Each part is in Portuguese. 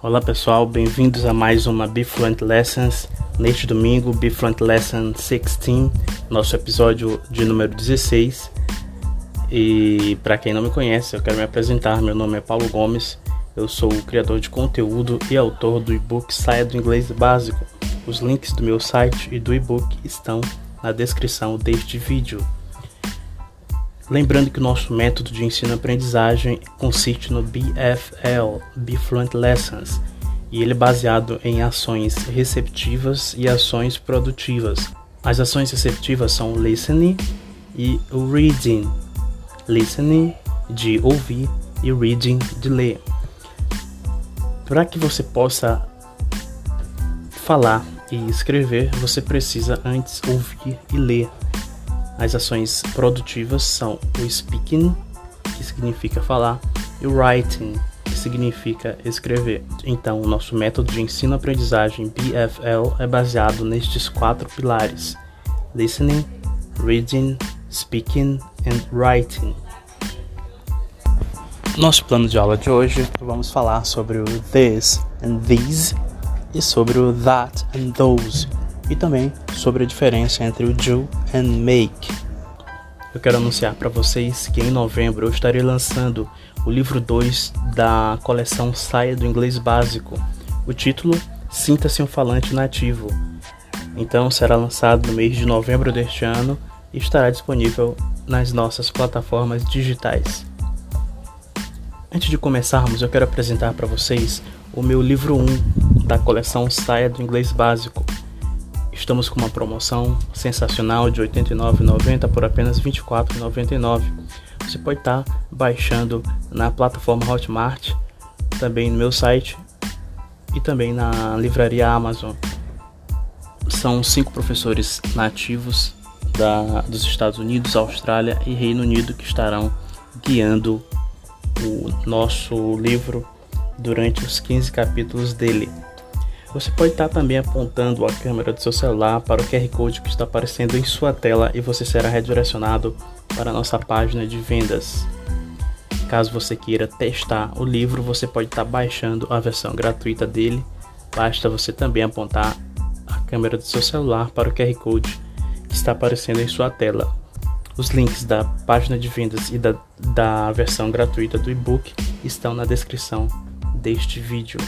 Olá pessoal, bem-vindos a mais uma Be Fluent Lessons. Neste domingo, Be Fluent Lesson 16, nosso episódio de número 16. E para quem não me conhece, eu quero me apresentar. Meu nome é Paulo Gomes, eu sou o criador de conteúdo e autor do e-book Saia do Inglês Básico. Os links do meu site e do e-book estão na descrição deste vídeo. Lembrando que o nosso método de ensino-aprendizagem consiste no BFL, Be Fluent Lessons, e ele é baseado em ações receptivas e ações produtivas. As ações receptivas são listening e reading. Listening, de ouvir, e reading, de ler. Para que você possa falar e escrever, você precisa antes ouvir e ler. As ações produtivas são o speaking, que significa falar, e o writing, que significa escrever. Então, o nosso método de ensino-aprendizagem BFL é baseado nestes 4 pilares: listening, reading, speaking and writing. Nosso plano de aula de hoje, vamos falar sobre o this and these e sobre o that and those. E também sobre a diferença entre o do and make. Eu quero anunciar para vocês que em novembro eu estarei lançando o livro 2 da coleção Saia do Inglês Básico. O título, Sinta-se um Falante Nativo. Então será lançado no mês de novembro deste ano e estará disponível nas nossas plataformas digitais. Antes de começarmos, eu quero apresentar para vocês o meu livro 1 da coleção Saia do Inglês Básico. Estamos com uma promoção sensacional de R$ 89,90 por apenas R$ 24,99. Você pode estar baixando na plataforma Hotmart, também no meu site e também na livraria Amazon. São 5 professores nativos dos Estados Unidos, Austrália e Reino Unido que estarão guiando o nosso livro durante os 15 capítulos dele. Você pode estar também apontando a câmera do seu celular para o QR Code que está aparecendo em sua tela e você será redirecionado para a nossa página de vendas. Caso você queira testar o livro, você pode estar baixando a versão gratuita dele. Basta você também apontar a câmera do seu celular para o QR Code que está aparecendo em sua tela. Os links da página de vendas e da versão gratuita do e-book estão na descrição deste vídeo.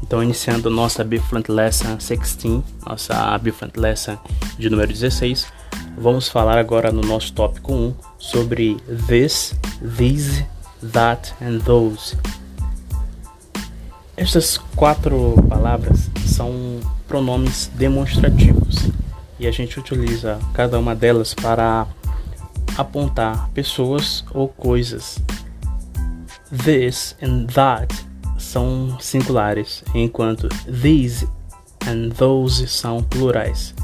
Então, iniciando nossa Be Fluent Lesson 16, nossa Be Fluent Lesson de número 16, vamos falar agora no nosso tópico 1 sobre this, these, that and those. Estas 4 palavras são pronomes demonstrativos e a gente utiliza cada uma delas para apontar pessoas ou coisas. This and that são singulares, enquanto these and those são plurais.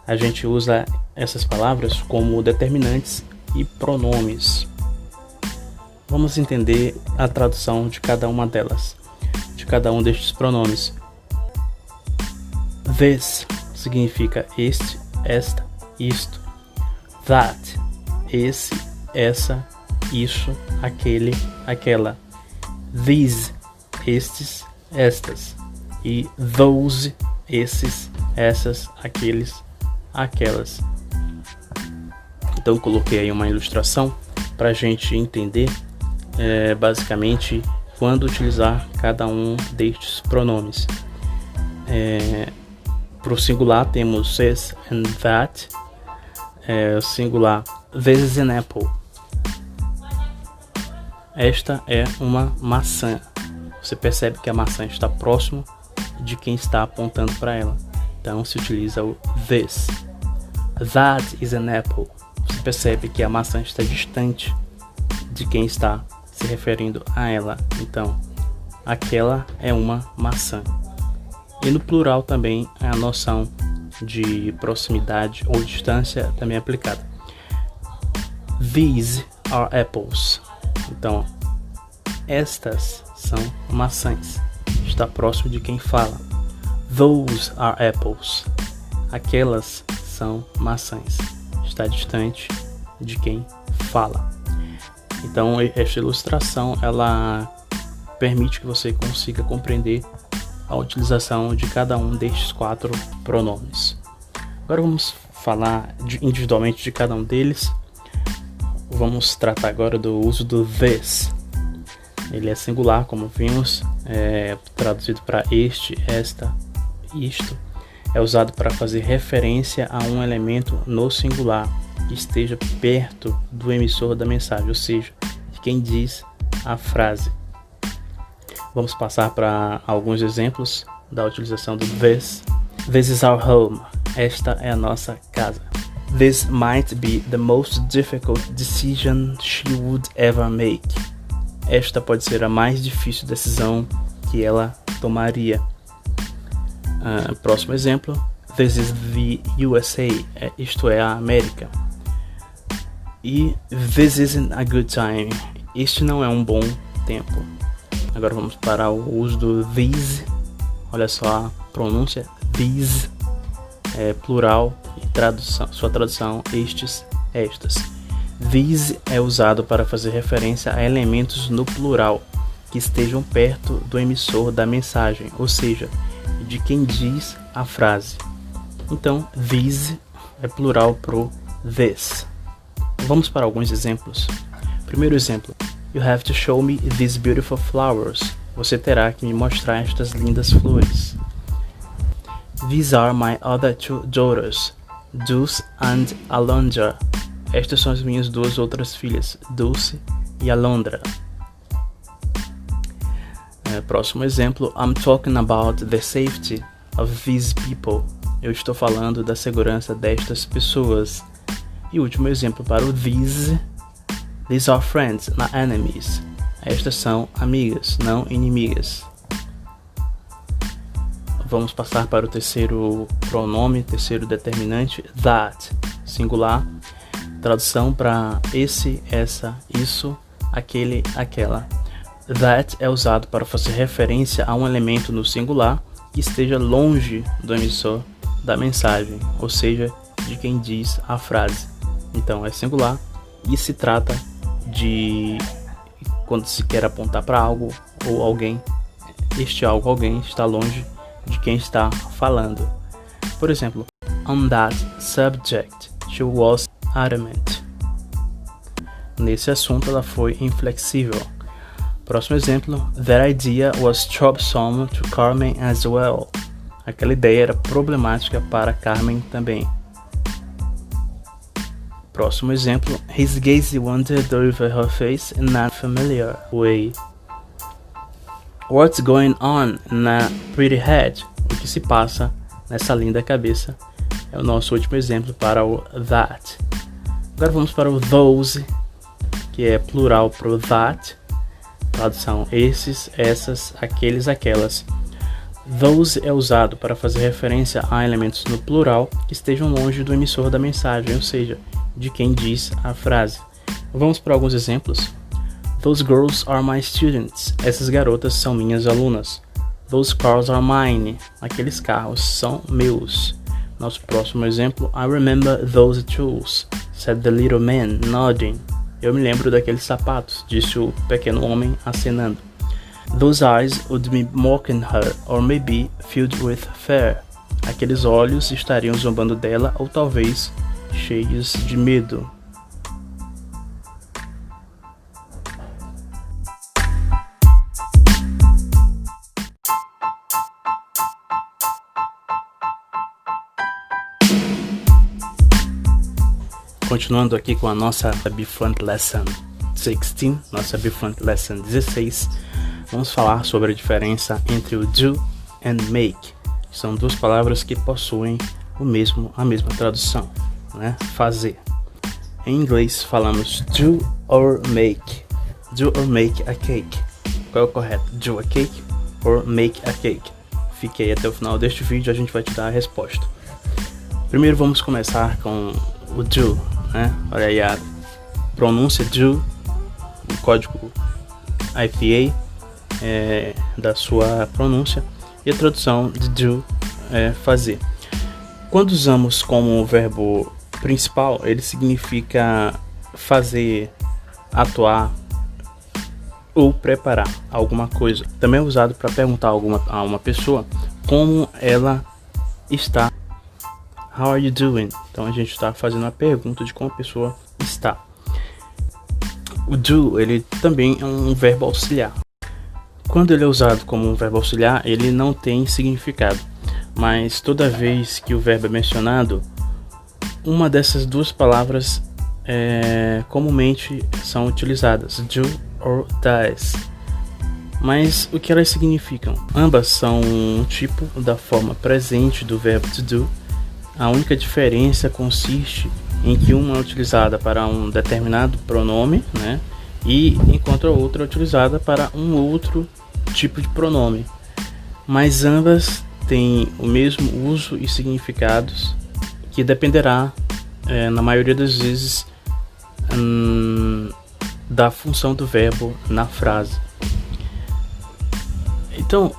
A gente usa essas palavras como determinantes e pronomes. Vamos entender a tradução de cada uma delas, de cada um destes pronomes. This significa este, esta, isto. That, esse, essa, isso, aquele, aquela. These, estes, estas. E those, esses, essas, aqueles, aquelas. Então coloquei aí uma ilustração para a gente entender basicamente quando utilizar cada um destes pronomes. Para o singular temos this and that. O singular, this is an apple. Esta é uma maçã. Você percebe que a maçã está próximo de quem está apontando para ela. Então se utiliza o this. That is an apple. Você percebe que a maçã está distante de quem está se referindo a ela. Então, aquela é uma maçã. E no plural também a noção de proximidade ou distância também é aplicada. These are apples. Então, estas são maçãs. está próximo de quem fala. Those are apples. Aquelas são maçãs. Está distante de quem fala. Então, esta ilustração, ela permite que você consiga compreender a utilização de cada um destes 4 pronomes. Agora vamos falar individualmente de cada um deles. Vamos tratar agora do uso do this. Ele é singular, como vimos, traduzido para este, esta, isto. É usado para fazer referência a um elemento no singular que esteja perto do emissor da mensagem, ou seja, de quem diz a frase. Vamos passar para alguns exemplos da utilização do this. This is our home. Esta é a nossa casa. This might be the most difficult decision she would ever make. Esta pode ser a mais difícil decisão que ela tomaria. Próximo exemplo. This is the USA. Isto é a América. E this isn't a good time. Este não é um bom tempo. Agora vamos para o uso do these. Olha só a pronúncia. These é plural e sua tradução estes, estas. These é usado para fazer referência a elementos no plural que estejam perto do emissor da mensagem, ou seja, de quem diz a frase. Então, these é plural pro this. Vamos para alguns exemplos. Primeiro exemplo. You have to show me these beautiful flowers. Você terá que me mostrar estas lindas flores. These are my other 2 daughters, Dulce and Alondra. Estas são as minhas 2 outras filhas, Dulce e Alondra. Próximo exemplo. I'm talking about the safety of these people. Eu estou falando da segurança destas pessoas. E último exemplo para o these. These are friends, not enemies. Estas são amigas, não inimigas. Vamos passar para o terceiro pronome, terceiro determinante, that, singular. Tradução para esse, essa, isso, aquele, aquela. That é usado para fazer referência a um elemento no singular que esteja longe do emissor da mensagem, ou seja, de quem diz a frase. Então é singular e se trata de quando se quer apontar para algo ou alguém. Este algo, alguém, está longe de quem está falando. Por exemplo, on that subject, she was adamant. Nesse assunto ela foi inflexível. Próximo exemplo. That idea was troublesome to Carmen as well. Aquela ideia era problemática para Carmen também. Próximo exemplo. His gaze wandered over her face in a familiar way. What's going on na pretty head? O que se passa nessa linda cabeça? É o nosso último exemplo para o that. Agora vamos para o those, que é plural para o that. Tradução esses, essas, aqueles, aquelas. Those é usado para fazer referência a elementos no plural que estejam longe do emissor da mensagem, ou seja, de quem diz a frase. Vamos para alguns exemplos. Those girls are my students. Essas garotas são minhas alunas. Those cars are mine. Aqueles carros são meus. Nosso próximo exemplo. I remember those tools, said the little man, nodding. Eu me lembro daqueles sapatos, disse o pequeno homem acenando. Those eyes would be mocking her, or maybe filled with fear. Aqueles olhos estariam zombando dela, ou talvez cheios de medo. Continuando aqui com a nossa B-Front Lesson 16, nossa B-Front Lesson 16, vamos falar sobre a diferença entre o do and make. São 2 palavras que possuem a mesma tradução, né? Fazer. Em inglês falamos do or make. Do or make a cake. Qual é o correto? Do a cake or make a cake? Fique aí até o final deste vídeo, a gente vai te dar a resposta. Primeiro vamos começar com o do, né? Olha aí a pronúncia do, o código IPA da sua pronúncia, e a tradução de do é fazer. Quando usamos como verbo principal, ele significa fazer, atuar ou preparar alguma coisa. Também é usado para perguntar a uma pessoa como ela está. How are you doing? Então a gente está fazendo uma pergunta de como a pessoa está. O do, ele também é um verbo auxiliar. Quando ele é usado como um verbo auxiliar, ele não tem significado. Mas toda vez que o verbo é mencionado, uma dessas duas palavras comumente são utilizadas, do or does. Mas o que elas significam? Ambas são um tipo da forma presente do verbo to do. A única diferença consiste em que uma é utilizada para um determinado pronome, né? E enquanto a outra é utilizada para um outro tipo de pronome. Mas ambas têm o mesmo uso e significados, que dependerá, na maioria das vezes, da função do verbo na frase. Então,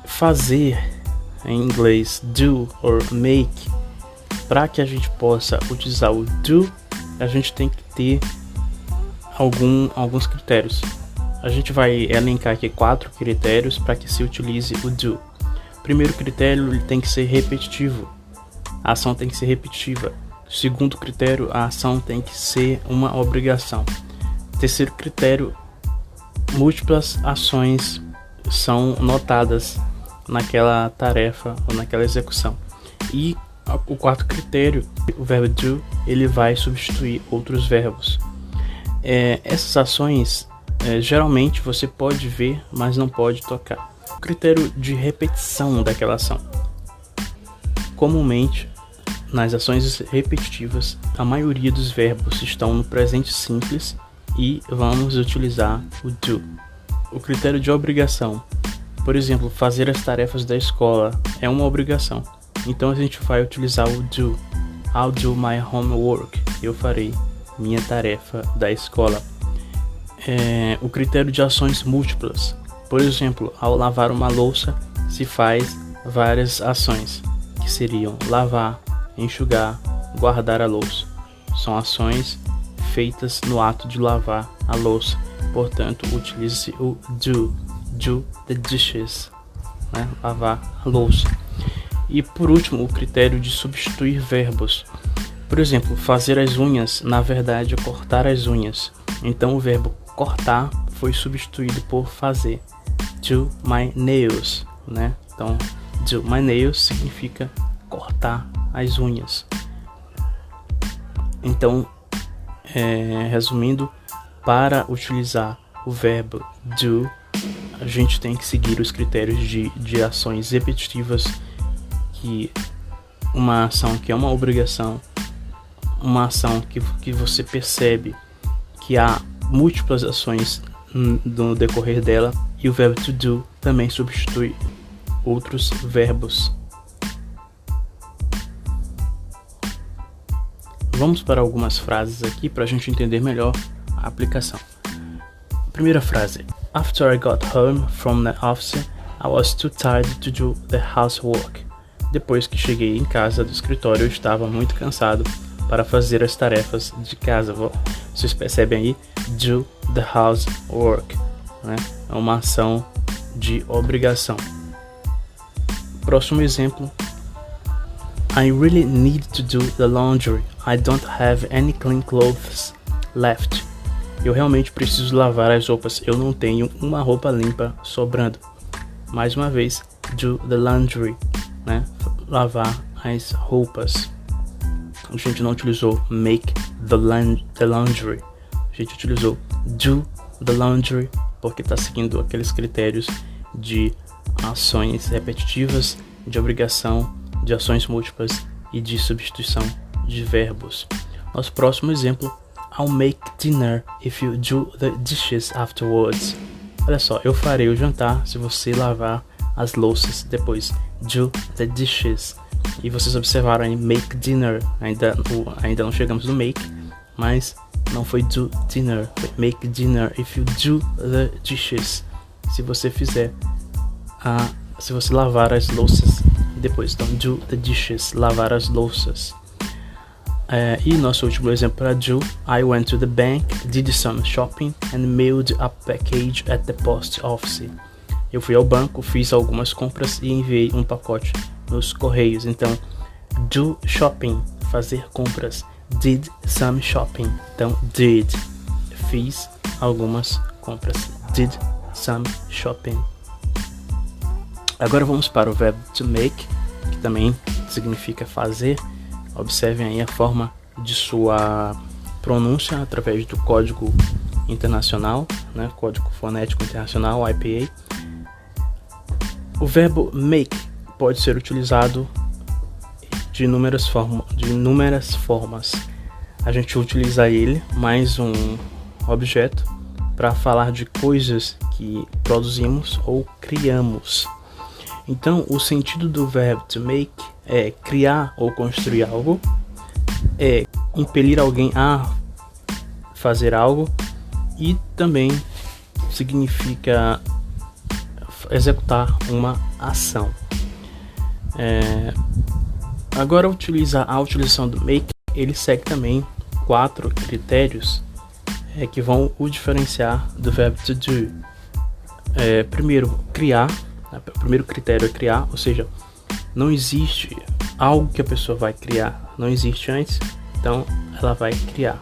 fazer em inglês do or make, para que a gente possa utilizar o do, a gente tem que ter alguns critérios. A gente vai elencar aqui 4 critérios para que se utilize o do. Primeiro critério, ele tem que ser repetitivo. A ação tem que ser repetitiva. Segundo critério, a ação tem que ser uma obrigação. Terceiro critério, múltiplas ações são notadas naquela tarefa ou naquela execução. E o quarto critério, o verbo do, ele vai substituir outros verbos. Essas ações, geralmente você pode ver, mas não pode tocar. O critério de repetição daquela ação. Comumente, nas ações repetitivas, a maioria dos verbos estão no presente simples e vamos utilizar o do. O critério de obrigação. Por exemplo, fazer as tarefas da escola é uma obrigação. Então a gente vai utilizar o do. I'll do my homework. Eu farei minha tarefa da escola. O critério de ações múltiplas. Por exemplo, ao lavar uma louça se faz várias ações, que seriam lavar, enxugar, guardar a louça. São ações feitas no ato de lavar a louça. Portanto, utilize o do. Do the dishes, né? Lavar a louça. E por último, o critério de substituir verbos. Por exemplo, fazer as unhas, na verdade, é cortar as unhas. Então o verbo cortar foi substituído por fazer. Do my nails, né? Então, do my nails significa cortar as unhas. Então, resumindo, para utilizar o verbo do, a gente tem que seguir os critérios de ações repetitivas, que uma ação que é uma obrigação, uma ação que você percebe que há múltiplas ações no decorrer dela, e o verbo to do também substitui outros verbos. Vamos para algumas frases aqui para a gente entender melhor a aplicação. Primeira frase: After I got home from the office, I was too tired to do the housework. Depois que cheguei em casa do escritório, eu estava muito cansado para fazer as tarefas de casa. Vocês percebem aí? Do the housework, né? É uma ação de obrigação. Próximo exemplo: I really need to do the laundry. I don't have any clean clothes left. Eu realmente preciso lavar as roupas. Eu não tenho uma roupa limpa sobrando. Mais uma vez, do the laundry, né? Lavar as roupas. A gente não utilizou make the laundry. A gente utilizou do the laundry porque está seguindo aqueles critérios de ações repetitivas, de obrigação, de ações múltiplas e de substituição de verbos. Nosso próximo exemplo: I'll make dinner if you do the dishes afterwards. Olha só, eu farei o jantar se você lavar as louças depois. Do the dishes. E vocês observaram aí, make dinner. Ainda não chegamos no make, mas não foi do dinner, foi make dinner if you do the dishes. se você se você lavar as louças depois. Então, do the dishes, lavar as louças. E nosso último exemplo para do: I went to the bank, did some shopping and mailed a package at the post office. Eu fui ao banco, fiz algumas compras e enviei um pacote nos correios. Então, do shopping, fazer compras. Did some shopping. Então, did, fiz algumas compras. Did some shopping. Agora vamos para o verbo to make, que também significa fazer. Observem aí a forma de sua pronúncia através do Código Internacional, né? Código Fonético Internacional, IPA. O verbo make pode ser utilizado de inúmeras formas. A gente utiliza ele mais um objeto para falar de coisas que produzimos ou criamos. Então, o sentido do verbo to make é criar ou construir algo, é impelir alguém a fazer algo e também significa executar uma ação. Agora, a utilização do make, ele segue também 4 critérios que vão o diferenciar do verbo to do. Primeiro, criar. O primeiro critério é criar, ou seja, não existe algo que a pessoa vai criar, não existe antes, então ela vai criar.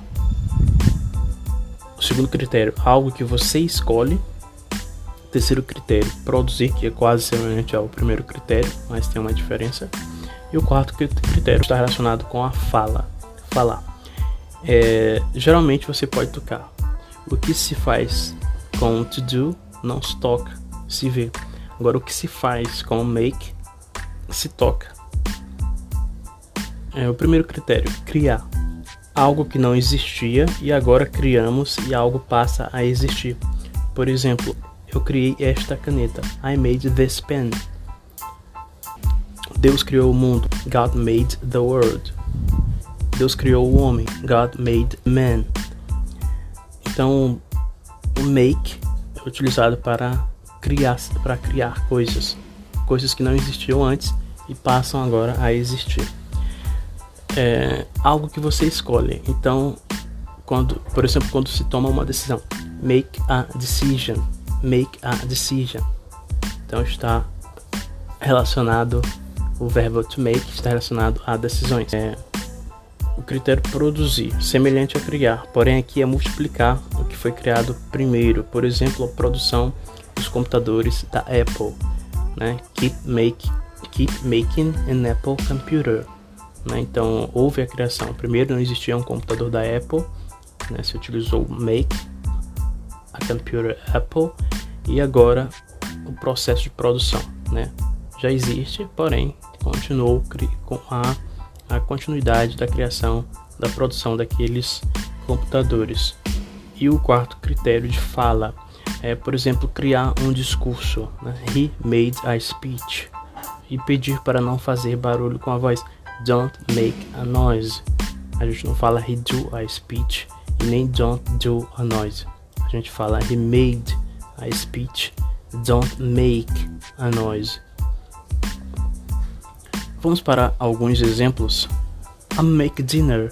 O segundo critério, algo que você escolhe. O terceiro critério, produzir, que é quase semelhante ao primeiro critério, mas tem uma diferença. E o quarto critério está relacionado com a fala, falar. Geralmente você pode tocar. O que se faz com to do não se toca, se vê. Agora, o que se faz com make se toca. O primeiro critério, criar. Algo que não existia e agora criamos e algo passa a existir. Por exemplo, eu criei esta caneta. I made this pen. Deus criou o mundo. God made the world. Deus criou o homem. God made man. Então, o make é utilizado para criar coisas que não existiam antes e passam agora a existir. Algo que você escolhe. Então, por exemplo, quando se toma uma decisão, make a decision. Make a decision. Então está relacionado, o verbo to make está relacionado a decisões. O critério produzir, semelhante a criar, porém aqui é multiplicar o que foi criado primeiro. Por exemplo, a produção dos computadores da Apple, né? Keep making an Apple computer, né? Então houve a criação. Primeiro não existia um computador da Apple, né? Se utilizou make a computer Apple, e agora o processo de produção, né? Já existe, porém continuou com a continuidade da criação, da produção daqueles computadores. E o quarto critério de fala por exemplo, criar um discurso, né? He made a speech. E pedir para não fazer barulho com a voz. Don't make a noise. A gente não fala he do a speech e nem don't do a noise. A gente fala he made a speech. Don't make a noise. Vamos para alguns exemplos. I make dinner.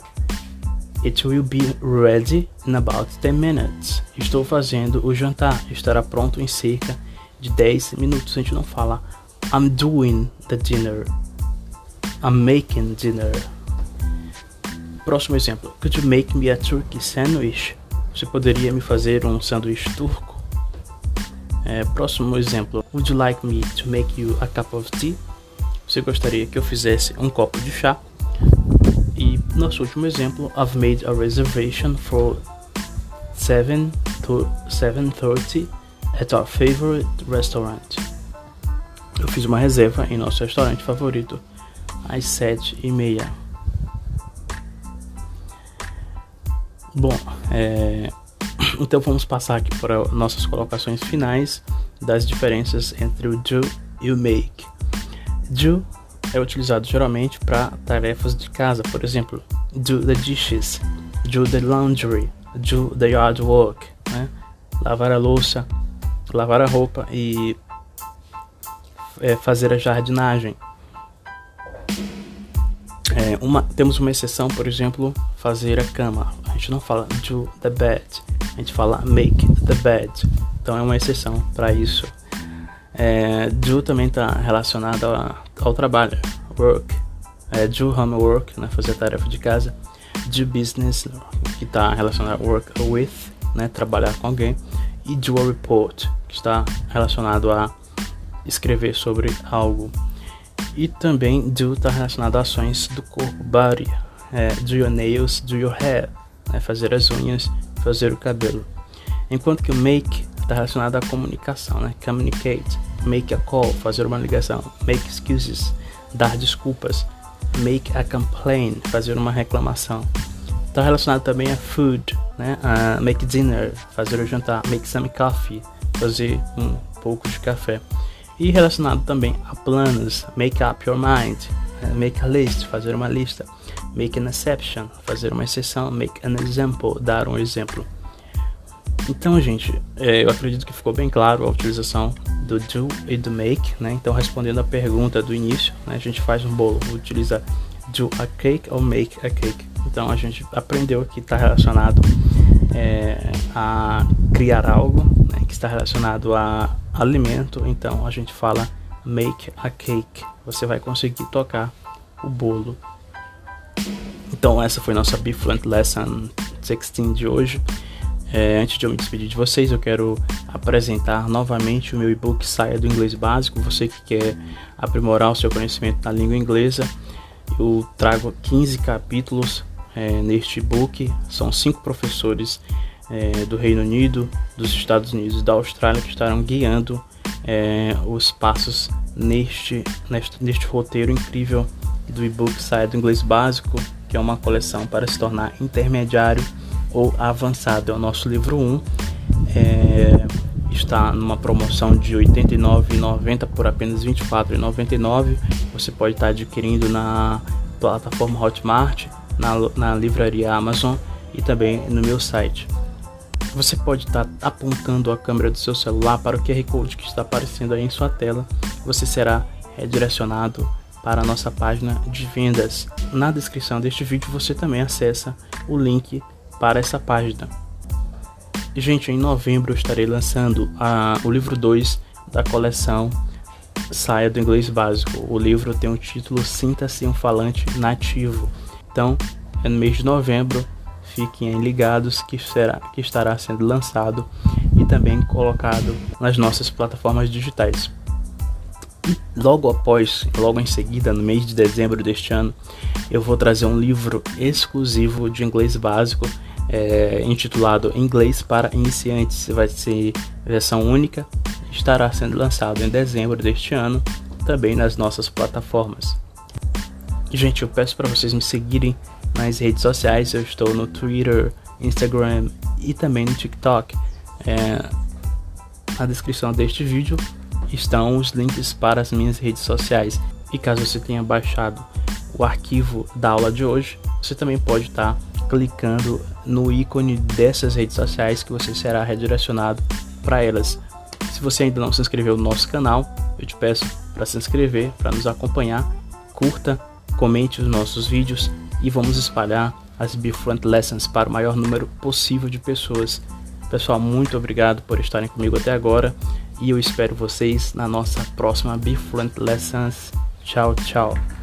It will be ready in about 10 minutes. Estou fazendo o jantar. Estará pronto em cerca de 10 minutos. A gente não fala I'm doing the dinner. I'm making dinner. Próximo exemplo. Could you make me a turkey sandwich? Você poderia me fazer um sanduíche turco? Próximo exemplo. Would you like me to make you a cup of tea? Você gostaria que eu fizesse um copo de chá? E nosso último exemplo. I've made a reservation for 7 to 7:30 at our favorite restaurant. Eu fiz uma reserva em nosso restaurante favorito às 7:30. Bom, então vamos passar aqui para nossas colocações finais das diferenças entre o do e o make. Do é utilizado geralmente para tarefas de casa, por exemplo, do the dishes, do the laundry, do the yard work, né? Lavar a louça, lavar a roupa e fazer a jardinagem. Temos uma exceção, por exemplo, fazer a cama. A gente não fala do the bed, a gente fala make the bed. Então é uma exceção para isso. Do também está relacionado ao trabalho, work. Do homework, né, fazer a tarefa de casa. Do business, que está relacionado a work with, né, trabalhar com alguém. E do a report, que está relacionado a escrever sobre algo. E também do está relacionado a ações do corpo, body. Do your nails, do your hair, né, fazer as unhas, fazer o cabelo. Enquanto que o make está relacionado à comunicação, né, communicate, make a call, fazer uma ligação, make excuses, dar desculpas, make a complaint, fazer uma reclamação. Está relacionado também a food, né, a make dinner, fazer o jantar, make some coffee, fazer um pouco de café. E relacionado também a planos, make up your mind, make a list, fazer uma lista, make an exception, fazer uma exceção, make an example, dar um exemplo. Então, gente, eu acredito que ficou bem claro a utilização do do e do make, né? Então, respondendo a pergunta do início, né, a gente faz um bolo, utiliza do a cake ou make a cake. Então, a gente aprendeu que está relacionado a criar algo, né, que está relacionado a alimento. Então, a gente fala make a cake. Você vai conseguir tocar o bolo. Então, essa foi nossa Be Fluent Lesson 16 de hoje. Antes de eu me despedir de vocês, eu quero apresentar novamente o meu e-book Saia do Inglês Básico. Você que quer aprimorar o seu conhecimento na língua inglesa, eu trago 15 capítulos neste e-book. São 5 professores do Reino Unido, dos Estados Unidos e da Austrália que estarão guiando os passos neste roteiro incrível do e-book Saia do Inglês Básico, que é uma coleção para se tornar intermediário ou avançado. É o nosso livro 1, está numa promoção de R$ 89,90 por apenas R$ 24,99. Você pode estar adquirindo na plataforma Hotmart, na livraria Amazon e também no meu site. Você pode estar apontando a câmera do seu celular para o QR Code que está aparecendo aí em sua tela. Você será redirecionado para a nossa página de vendas. Na descrição deste vídeo você também acessa o link para essa página. E, gente, em novembro eu estarei lançando o livro 2 da coleção Saia do Inglês Básico. O livro tem o título Sinta-se um Falante Nativo. Então, no mês de novembro, fiquem ligados que estará sendo lançado e também colocado nas nossas plataformas digitais. E logo em seguida, no mês de dezembro deste ano, eu vou trazer um livro exclusivo de inglês básico, intitulado Inglês para Iniciantes. Vai ser versão única, estará sendo lançado em dezembro deste ano, também nas nossas plataformas. E, gente, eu peço para vocês me seguirem nas redes sociais. Eu estou no Twitter, Instagram e também no TikTok. Na descrição deste vídeo estão os links para as minhas redes sociais. E caso você tenha baixado o arquivo da aula de hoje, você também pode estar clicando no ícone dessas redes sociais que você será redirecionado para elas. Se você ainda não se inscreveu no nosso canal, eu te peço para se inscrever, para nos acompanhar, curta, comente os nossos vídeos e vamos espalhar as Be Fluent Lessons para o maior número possível de pessoas. Pessoal, muito obrigado por estarem comigo até agora e eu espero vocês na nossa próxima Be Fluent Lessons. Tchau, tchau.